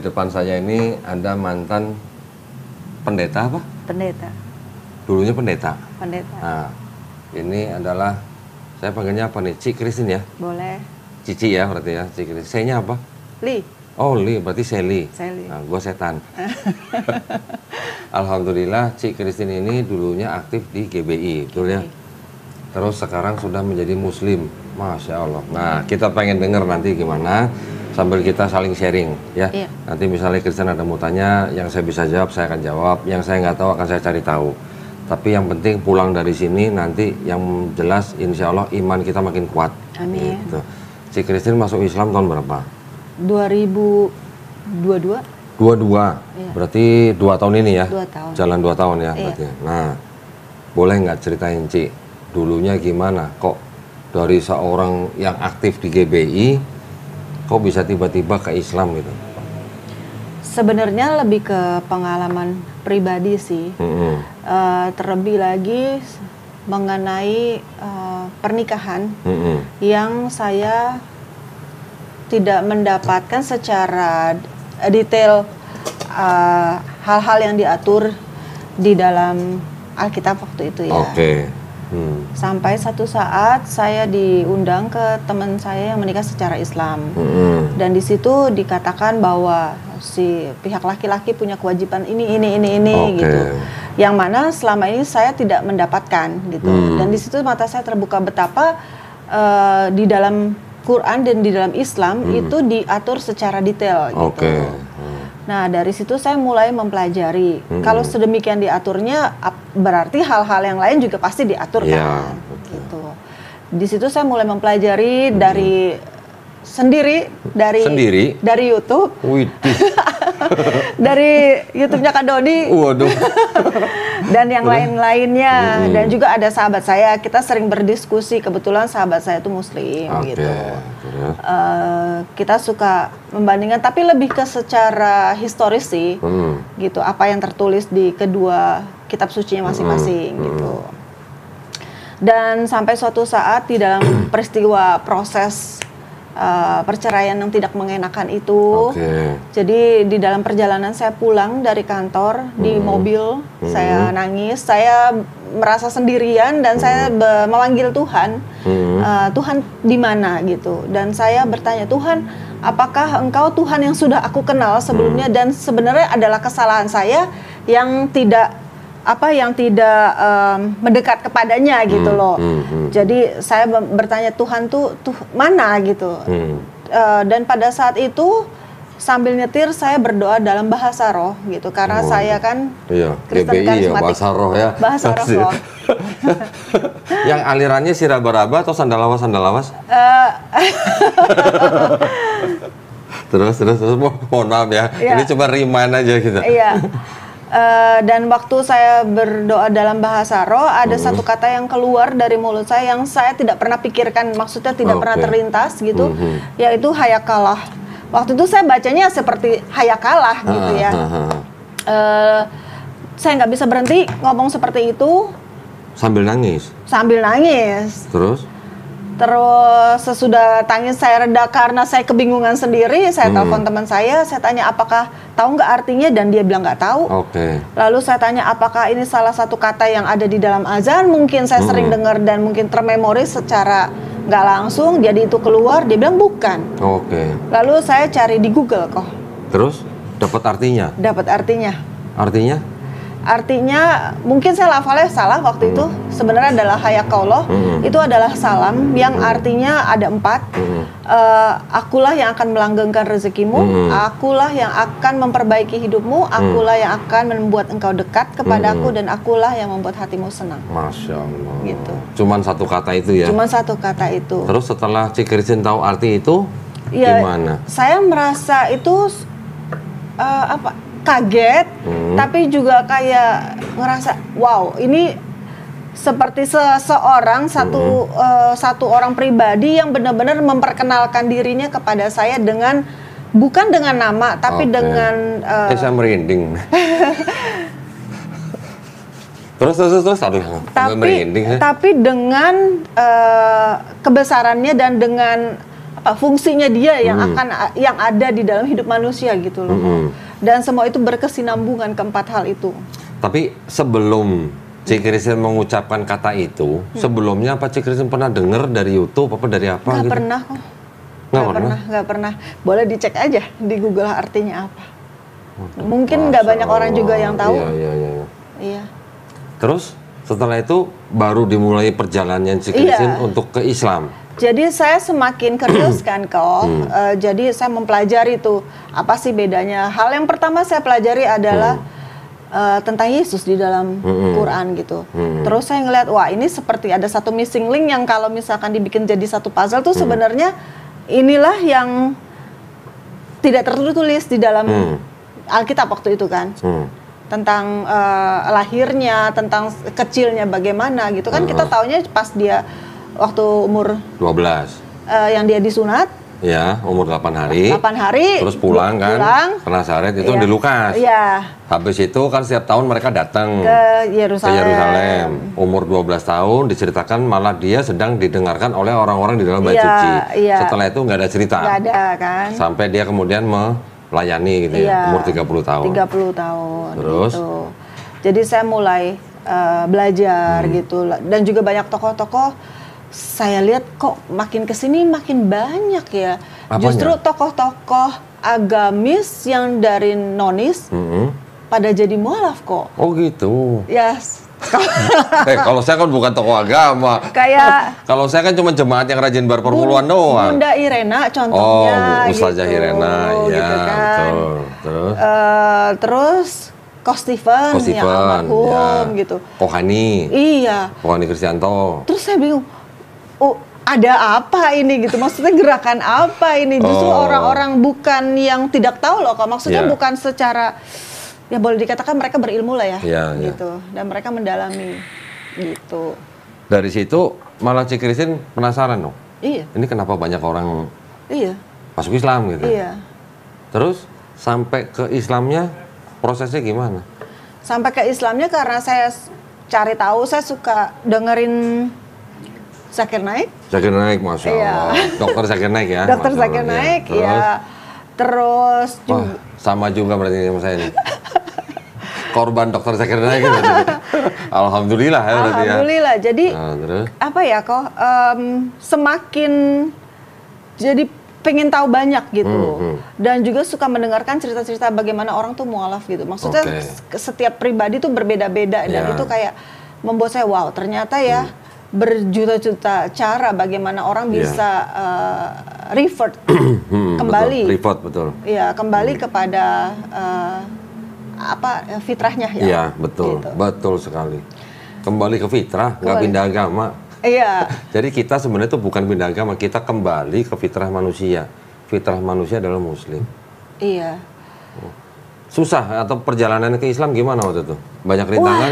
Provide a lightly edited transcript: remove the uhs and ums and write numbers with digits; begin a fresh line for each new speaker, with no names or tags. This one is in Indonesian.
Depan saya ini ada mantan pendeta apa?
Pendeta.
Dulunya pendeta.
Pendeta.
Nah, ini adalah, saya panggilnya apa nih? Cik Kristin ya?
Boleh.
Cici ya berarti ya, Cik Kristin. Saya-nya apa?
Li.
Oh, Li, berarti Seli.
Seli.
Nah, gua setan. Alhamdulillah, Cik Kristin ini dulunya aktif di GBI, betul ya? Terus sekarang sudah menjadi Muslim. Masya Allah. Nah, kita pengen dengar nanti gimana, sambil kita saling sharing ya.
Iya.
Nanti misalnya Kristen ada mau tanya, yang saya bisa jawab saya akan jawab, yang saya nggak tahu akan saya cari tahu. Tapi yang penting pulang dari sini nanti yang jelas insya Allah iman kita makin kuat.
Amin.
Gitu. Si Kristen masuk Islam tahun berapa?
2022.
22.
Iya.
Berarti 2 tahun ini ya?
2 tahun.
Jalan 2 tahun ya
Iya.
berarti. Nah, boleh nggak ceritain Ci, dulunya gimana? Kok dari seorang yang aktif di GBI, kok bisa tiba-tiba ke Islam gitu?
Sebenarnya lebih ke pengalaman pribadi sih. Terlebih lagi mengenai pernikahan yang saya tidak mendapatkan secara detail hal-hal yang diatur di dalam Alkitab waktu itu ya.
Oke.
Sampai satu saat saya diundang ke teman saya yang menikah secara Islam. Dan di situ dikatakan bahwa si pihak laki-laki punya kewajiban ini gitu. Yang mana selama ini saya tidak mendapatkan gitu. Dan di situ mata saya terbuka betapa di dalam Quran dan di dalam Islam itu diatur secara detail gitu. Nah, dari situ saya mulai mempelajari. Kalau sedemikian diaturnya, berarti hal-hal yang lain juga pasti diatur kan. Gitu. Di situ saya mulai mempelajari dari YouTube. Dari YouTube-nya Kak Dodi.
Waduh.
Dan yang lain-lainnya. Dan juga ada sahabat saya, kita sering berdiskusi. Kebetulan sahabat saya itu Muslim gitu. Kita suka membandingkan, tapi lebih ke secara historis sih. Gitu, apa yang tertulis di kedua kitab sucinya masing-masing gitu. Dan sampai suatu saat di dalam peristiwa proses perceraian yang tidak mengenakan itu, jadi di dalam perjalanan saya pulang dari kantor di mobil, saya nangis, saya merasa sendirian dan saya memanggil Tuhan, Tuhan di mana gitu, dan saya bertanya, Tuhan, apakah Engkau Tuhan yang sudah aku kenal sebelumnya dan sebenarnya adalah kesalahan saya yang tidak mendekat kepadanya gitu loh. Jadi saya bertanya, Tuhan tuh mana gitu. Dan pada saat itu sambil nyetir saya berdoa dalam bahasa roh gitu, karena saya kan Kristen karismatik.
Bahasa roh ya.
Bahasa roh.
Yang alirannya siraba-raba atau sandalawas? Terus mohon maaf ya. Ini cuma remind aja gitu.
Iya. Dan waktu saya berdoa dalam bahasa roh, ada satu kata yang keluar dari mulut saya yang saya tidak pernah pikirkan, maksudnya tidak pernah terlintas gitu, yaitu hayakalah. Waktu itu saya bacanya seperti hayakalah gitu ya. Saya nggak bisa berhenti ngomong seperti itu.
Sambil nangis?
Sambil nangis. Terus sesudah tangis saya reda karena saya kebingungan sendiri, saya telepon teman saya tanya apakah tahu nggak artinya, dan dia bilang nggak tahu. Lalu saya tanya apakah ini salah satu kata yang ada di dalam azan, mungkin saya sering dengar dan mungkin termemori secara nggak langsung, jadi itu keluar, dia bilang bukan. Lalu saya cari di Google kok.
Terus dapat artinya?
Dapat artinya. Artinya mungkin saya lafalnya salah waktu itu, sebenarnya adalah hayakallah. Itu adalah salam yang artinya ada 4. Akulah yang akan melanggengkan rezekimu, akulah yang akan memperbaiki hidupmu, akulah yang akan membuat engkau dekat kepadaku, dan akulah yang membuat hatimu senang.
Masya Allah.
Gitu.
Cuman satu kata itu ya?
Cuman satu kata itu.
Terus setelah Cik Kristin tahu arti itu, gimana?
Saya merasa itu kaget, tapi juga kayak ngerasa wow, ini seperti seseorang satu orang pribadi yang benar-benar memperkenalkan dirinya kepada saya dengan bukan dengan nama tapi dengan
saya merinding. terus aduh, merinding.
Tapi dengan kebesarannya dan dengan apa fungsinya dia yang yang ada di dalam hidup manusia gitu loh. Dan semua itu berkesinambungan keempat hal itu.
Tapi sebelum Cik Christine mengucapkan kata itu, sebelumnya apa Cik Christine pernah dengar dari YouTube apa dari apa
Nggak
gitu?
pernah kok. Nggak pernah. Boleh dicek aja di Google artinya apa. Mungkin nggak banyak orang juga yang tahu. Iya.
Terus setelah itu baru dimulai perjalanan Cik Christine untuk ke Islam.
Jadi saya semakin curious kan kok. Jadi saya mempelajari tuh apa sih bedanya. Hal yang pertama saya pelajari adalah tentang Yesus di dalam Quran gitu. Terus saya ngeliat, wah ini seperti ada satu missing link yang kalau misalkan dibikin jadi satu puzzle tuh sebenarnya inilah yang tidak tertulis di dalam Alkitab waktu itu kan. Tentang lahirnya, tentang kecilnya bagaimana gitu kan. Kita taunya pas dia waktu umur
12
yang dia disunat.
Ya, umur 8 hari.
8 hari.
Terus pulang kan ke Nazaret itu di Lukas.
Iya.
Habis itu kan setiap tahun mereka datang
ke Yerusalem.
Umur 12 tahun diceritakan malah dia sedang didengarkan oleh orang-orang di dalam bait suci. Setelah itu nggak ada cerita.
Nggak ada kan.
Sampai dia kemudian melayani gitu ya, umur 30 tahun.
30 tahun.
Terus?
Gitu. Jadi saya mulai belajar gitu. Dan juga banyak tokoh-tokoh saya lihat kok makin kesini makin banyak ya.
Apanya?
Justru tokoh-tokoh agamis yang dari nonis pada jadi mualaf kok.
Oh gitu.
Yes.
Kalau saya kan bukan tokoh agama.
Kayak
kalau saya kan cuma jemaat yang rajin berperpuluhan doang.
Bunda Irena contohnya.
Oh, Ustazah
gitu.
Irena, ya
gitu kan.
betul.
Terus Ko Stephen yang almarhum gitu.
Kohani.
Iya.
Kohani Kristianto.
Terus saya bingung. Oh, ada apa ini gitu? Maksudnya gerakan apa ini? Justru orang-orang bukan yang tidak tahu loh, kok. Maksudnya bukan secara ya boleh dikatakan mereka berilmu lah ya, gitu. Dan mereka mendalami gitu.
Dari situ malah Cik Christine penasaran dong.
Iya.
Ini kenapa banyak orang masuk Islam gitu?
Iya.
Terus sampai ke Islamnya prosesnya gimana?
Sampai ke Islamnya karena saya cari tahu, saya suka dengerin Zakir Naik.
Zakir Naik, Masya Allah. Dokter Zakir Naik ya?
Dokter Zakir Naik, ya. Terus
juga. Sama juga berarti sama saya nih. Korban Dokter Zakir Naik gitu. Alhamdulillah ya berarti ya.
Alhamdulillah. Jadi,
terus?
apa ya kok, semakin jadi pengen tahu banyak gitu. Dan juga suka mendengarkan cerita-cerita bagaimana orang tuh mualaf gitu. Maksudnya setiap pribadi tuh berbeda-beda. Dan itu kayak membuat saya, wow ternyata ya, berjuta-juta cara bagaimana orang bisa revert kembali,
betul.
Ya kembali kepada fitrahnya ya.
Iya betul, gitu. Betul sekali. Kembali ke fitrah, nggak pindah agama.
Iya.
Jadi kita sebenarnya itu bukan pindah agama, kita kembali ke fitrah manusia. Fitrah manusia adalah Muslim.
Iya.
Susah atau perjalanan ke Islam gimana waktu itu? Banyak rintangan?